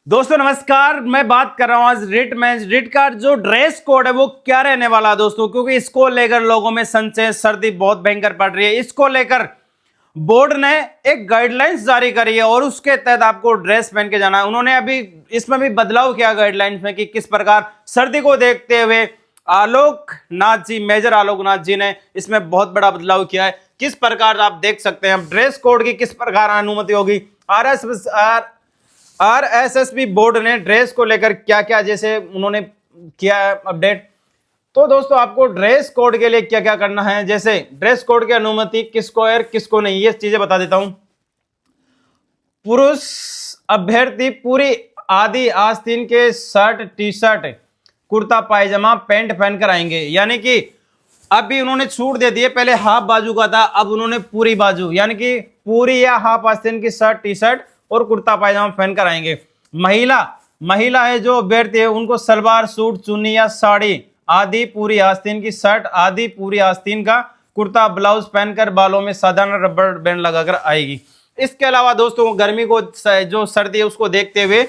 दोस्तों नमस्कार। मैं बात कर रहा हूं आज रिट का जो ड्रेस कोड है वो क्या रहने वाला है दोस्तों, क्योंकि इसको लेकर लोगों में संशय, सर्दी बहुत भयंकर पड़ रही है। इसको लेकर बोर्ड ने एक गाइडलाइंस जारी करी है और उसके तहत आपको ड्रेस पहन के जाना है। उन्होंने अभी इसमें भी बदलाव किया गाइडलाइंस में कि किस प्रकार सर्दी को देखते हुए मेजर आलोकनाथ जी ने इसमें बहुत बड़ा बदलाव किया है। किस प्रकार आप देख सकते हैं ड्रेस कोड की किस प्रकार अनुमति होगी। आरएसएसबी बोर्ड ने ड्रेस को लेकर क्या क्या जैसे उन्होंने किया है अपडेट। तो दोस्तों आपको ड्रेस कोड के लिए क्या क्या करना है, जैसे ड्रेस कोड की अनुमति किसको है किसको नहीं, ये चीजें बता देता हूं। पुरुष अभ्यर्थी पूरी आदि आस्तीन के शर्ट, टी शर्ट, कुर्ता पायजामा, पैंट पहनकर आएंगे। यानी कि अभी उन्होंने छूट दे दी है, पहले हाफ बाजू का था, अब उन्होंने पूरी बाजू यानी कि पूरी या हाफ आस्तीन की शर्ट, टी शर्ट और कुर्ता पायजामा पहनकर आएंगे। महिला है जो अभ्यर्थी है उनको सलवार सूट, चुन्नी या साड़ी आदि पूरी आस्तीन की शर्ट आदि पूरी आस्तीन का कुर्ता ब्लाउज पहनकर बालों में साधारण रबर बैंड लगाकर आएगी। इसके अलावा दोस्तों गर्मी को जो सर्दी है उसको देखते हुए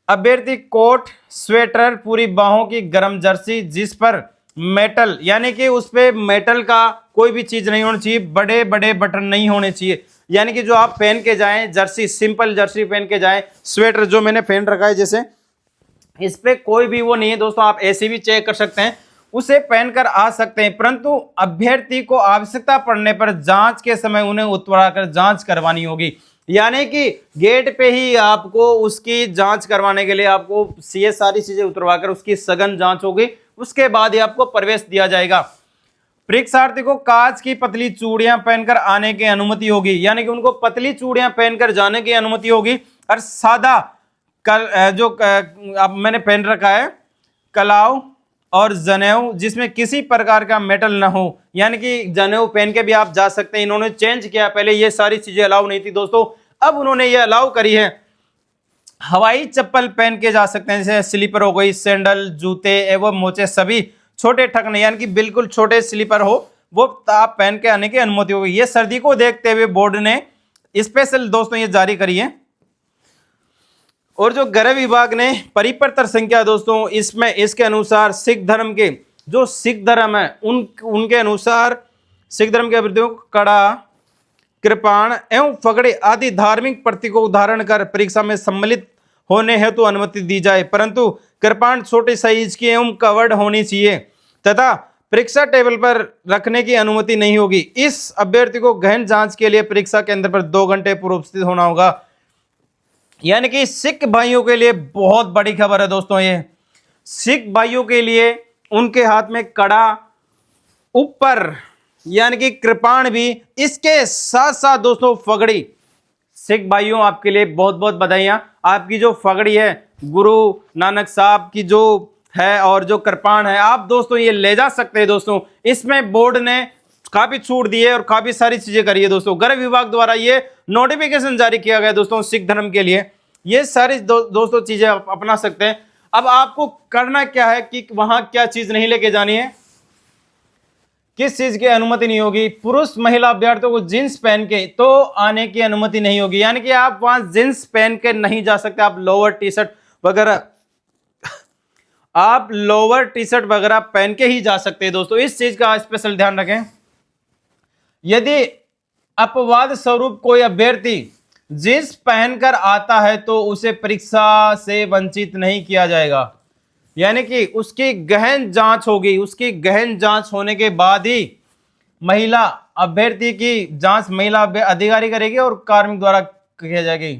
अभ्यर्थी कोट, स्वेटर, पूरी बाहों की गर्म जर्सी जिस पर मेटल यानी कि उस पे मेटल का कोई भी चीज नहीं होनी चाहिए, बड़े बड़े बटन नहीं होने चाहिए। यानी कि जो आप पहन के जाएं जर्सी, सिंपल जर्सी पहन के जाएं, स्वेटर जो मैंने पहन रखा है जैसे इस पे कोई भी वो नहीं है दोस्तों, आप ऐसे भी चेक कर सकते हैं, उसे पहनकर आ सकते हैं। परंतु अभ्यर्थी को आवश्यकता पड़ने पर जांच के समय उन्हें उतरवाकर जांच करवानी होगी। यानी कि गेट पे ही आपको उसकी जांच करवाने के लिए आपको ये सारी चीजें उतरवाकर उसकी सघन जांच होगी, उसके बाद ही आपको प्रवेश दिया जाएगा। परीक्षार्थी को कांच की पतली चूड़ियां पहनकर आने की अनुमति होगी, यानी कि उनको पतली चूड़ियां पहनकर जाने की अनुमति होगी। और सादा अब मैंने पहन रखा है कलाव और जनेऊ जिसमें किसी प्रकार का मेटल ना हो, यानी कि जनेऊ पहन के भी आप जा सकते हैं। इन्होंने चेंज किया, पहले ये सारी चीजें अलाउ नहीं थी दोस्तों, अब उन्होंने ये अलाउ करी है। हवाई चप्पल पहन के जा सकते हैं, जैसे स्लीपर हो गई, सैंडल, जूते एवं मोचे सभी छोटे ठकने यानी कि बिल्कुल छोटे स्लीपर हो वो आप पहन के आने की अनुमति होगी। ये सर्दी को देखते हुए बोर्ड ने स्पेशल दोस्तों ये जारी करी है। और जो गृह विभाग ने परिपत्र संख्या दोस्तों इसमें इसके अनुसार सिख धर्म के जो सिख धर्म है उनके अनुसार सिख धर्म के अभ्यर्थियों को कड़ा, कृपाण एवं फगड़े आदि धार्मिक प्रतीकों को धारण कर परीक्षा में सम्मिलित होने हेतु अनुमति दी जाए, परंतु कृपाण छोटे साइज की एवं कवर्ड होनी चाहिए तथा परीक्षा टेबल पर रखने की अनुमति नहीं होगी। इस अभ्यर्थी को गहन जांच के लिए परीक्षा केंद्र पर 2 घंटे पूर्व उपस्थित होना होगा। यानी कि सिख भाइयों के लिए बहुत बड़ी खबर है दोस्तों, ये सिख भाइयों के लिए उनके हाथ में कड़ा, ऊपर यानी कि कृपाण भी, इसके साथ साथ दोस्तों फगड़ी। सिख भाइयों आपके लिए बहुत बहुत बधाइयां। आपकी जो फगड़ी है गुरु नानक साहब की जो है और जो कृपाण है आप दोस्तों ये ले जा सकते हैं दोस्तों। इसमें बोर्ड ने काफी छूट दी है और काफी सारी चीजें करी है दोस्तों। गृह विभाग द्वारा ये नोटिफिकेशन जारी किया गया दोस्तों सिख धर्म के लिए। ये सारी दोस्तों चीजें आप अपना सकते हैं। अब आपको करना क्या है कि वहां क्या चीज नहीं लेके जानी है, किस चीज की अनुमति नहीं होगी। पुरुष महिला अभ्यर्थियों को जींस पहन के तो आने की अनुमति नहीं होगी, यानी कि आप वहां जींस पहन के नहीं जा सकते, आप लोअर टी शर्ट वगैरह पहन के ही जा सकते हैं दोस्तों। इस चीज का स्पेशल ध्यान रखें। यदि अपवाद स्वरूप कोई अभ्यर्थी जींस पहनकर आता है तो उसे परीक्षा से वंचित नहीं किया जाएगा, यानी कि उसकी गहन जांच होगी। उसकी गहन जांच होने के बाद ही महिला अभ्यर्थी की जांच महिला अधिकारी करेगी और कार्मिक द्वारा किया जाएगी।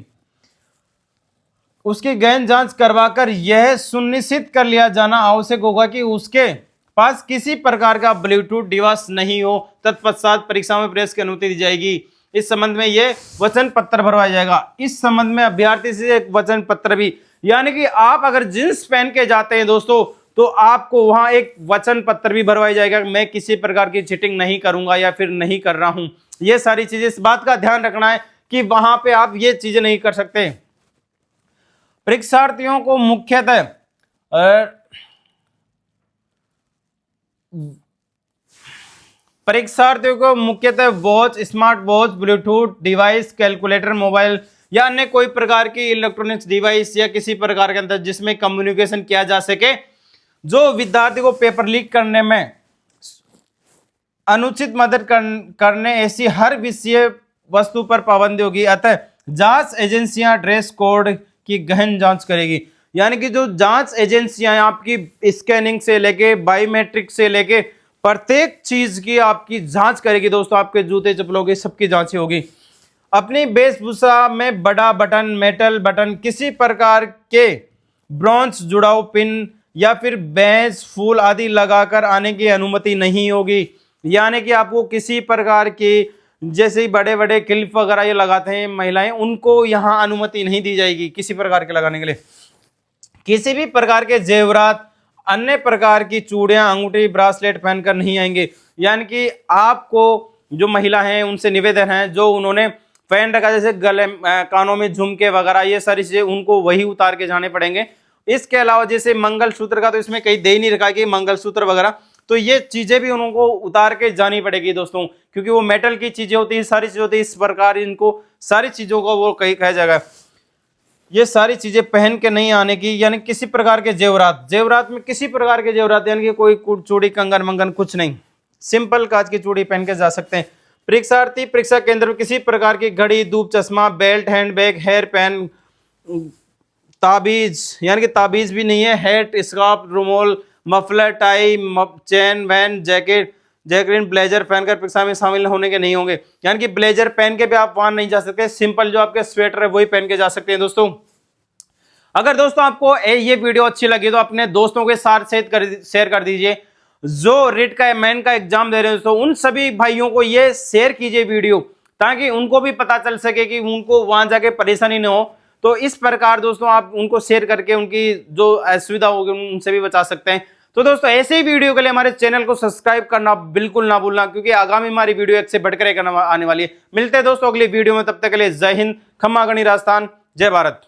उसकी गहन जांच करवाकर यह सुनिश्चित कर लिया जाना आवश्यक होगा कि उसके पास किसी प्रकार का ब्लूटूथ डिवाइस नहीं हो। तत्पश्चात परीक्षा में प्रवेश की अनुमति दी जाएगी। इस संबंध में यह वचन पत्र भरवाया जाएगा। इस संबंध में अभ्यर्थी से एक वचन पत्र भी, यानी कि आप अगर जींस पहन के जाते हैं दोस्तों तो आपको वहां एक वचन पत्र भी भरवाया जाएगा, मैं किसी प्रकार की चीटिंग नहीं करूंगा या फिर नहीं कर रहा हूं। ये सारी चीजें, इस बात का ध्यान रखना है कि वहां पे आप ये चीजें नहीं कर सकते। परीक्षार्थियों को मुख्यतः watch, smart watch, Bluetooth device, calculator, mobile या अन्य कोई प्रकार की इलेक्ट्रॉनिक्स डिवाइस या किसी प्रकार के अंदर जिसमें कम्युनिकेशन किया जा सके, जो विद्यार्थी को पेपर लीक करने में अनुचित मदद करने, ऐसी हर विषय वस्तु पर पाबंदी होगी। अतः जांच एजेंसियां ड्रेस कोड की गहन जांच करेगी। यानी कि जो जांच एजेंसियां आपकी स्कैनिंग से लेके बायोमेट्रिक से लेके प्रत्येक चीज की आपकी जांच करेगी दोस्तों। आपके जूते चप्पलों की सबकी जांच होगी। अपनी वेशभूषा में बड़ा बटन, मेटल बटन, किसी प्रकार के ब्रॉन्ज जुड़ाव पिन या फिर बैज, फूल आदि लगाकर आने की अनुमति नहीं होगी। यानी कि आपको किसी प्रकार की, जैसे बड़े बड़े क्लिप वगैरह ये लगाते हैं महिलाएं, उनको यहाँ अनुमति नहीं दी जाएगी किसी प्रकार के लगाने के लिए। किसी भी प्रकार के जेवरात, अन्य प्रकार की चूड़ियां, अंगूठी, ब्रासलेट पहनकर नहीं आएंगे। यानी कि आपको जो महिला हैं उनसे निवेदन है, जो उन्होंने पहन रखा जैसे गले, कानों में झुमके वगैरह, ये सारी चीजें उनको वही उतार के जाने पड़ेंगे। इसके अलावा जैसे मंगलसूत्र का तो इसमें कहीं दे ही नहीं रखा कि मंगलसूत्र वगैरह, तो ये चीजें भी उनको उतार के जानी पड़ेगी दोस्तों, क्योंकि वो मेटल की चीजें होती है, सारी चीजें होती है। इस प्रकार इनको सारी चीजों को वो कहा जाएगा, ये सारी चीजें पहन के नहीं आने की। यानी किसी प्रकार के जेवरात में किसी प्रकार के जेवरात, यानी कि कोई चूड़ी, कंगन मंगन कुछ नहीं, सिंपल कांच की चूड़ी पहन के जा सकते हैं। परीक्षार्थी परीक्षा केंद्र में किसी प्रकार की घड़ी, धूप, चश्मा, बेल्ट, हैंडबैग, हेयर पैन, ताबीज, यानी कि ताबीज भी नहीं है, हैट, स्कार्फ, रुमाल, मफलर, टाई, चैन, वैन, जैकेट, ब्लेजर पहनकर परीक्षा में शामिल होने के नहीं होंगे। यानी कि ब्लेजर पहन के भी आप वहां नहीं जा सकते, सिंपल जो आपके स्वेटर है वही पहन के जा सकते हैं दोस्तों। अगर दोस्तों आपको ये वीडियो अच्छी लगी तो अपने दोस्तों के साथ शेयर कर दीजिए। जो रिट का मेन का एग्जाम दे रहे हैं दोस्तों, उन सभी भाइयों को ये शेयर कीजिए वीडियो, ताकि उनको भी पता चल सके कि उनको वहां जाके परेशानी न हो। तो इस प्रकार दोस्तों आप उनको शेयर करके उनकी जो असुविधा होगी उनसे भी बचा सकते हैं। तो दोस्तों ऐसे ही वीडियो के लिए हमारे चैनल को सब्सक्राइब करना बिल्कुल ना भूलना, क्योंकि आगामी हमारी वीडियो एक से बढ़कर एक आने वाली है। मिलते हैं दोस्तों अगली वीडियो में, तब तक के लिए जय हिंद, खम्मा गणी राजस्थान, जय भारत।